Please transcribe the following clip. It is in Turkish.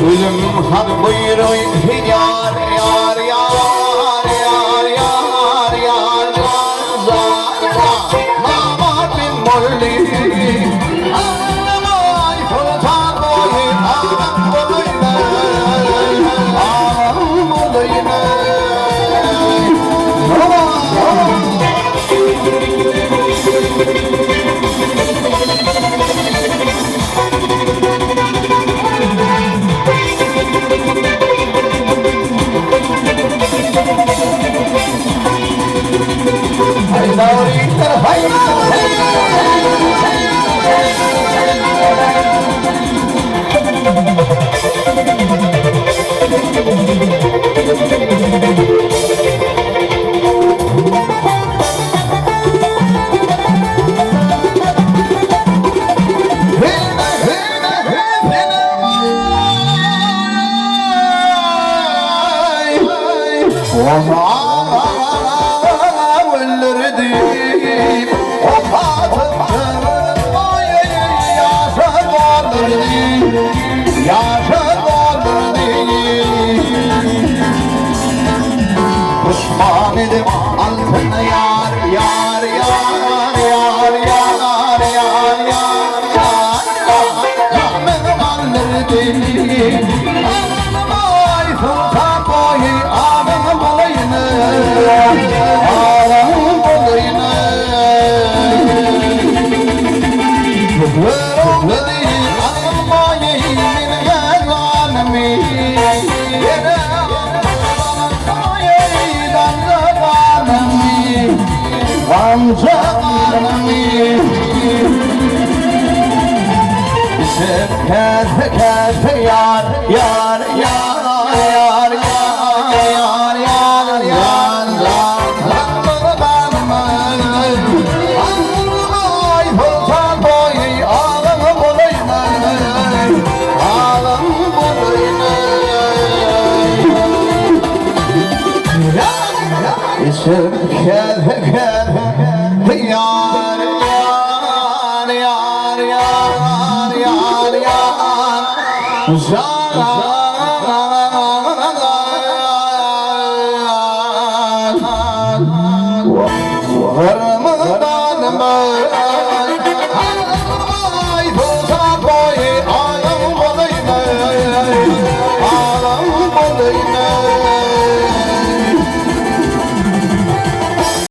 Ölüm hadi buyurun yar yar yar yar yar yar yar Mama bin molli Ağlamay sultan boyu ağlam bulayla Ağlam bulayla Pişman edip altına yar yar yar yar yar yar yar yar benim alırdı Ağlamay sultan boyu ağlam olayını ağlam olayını Kızlarım dedi ağlamayı min gazanımı Yine Kese yar yar yar yar yar yar yar Ay sultan boyu ağlam bulayına ağlam bulayına İsim kese yar yar yar yar yar yar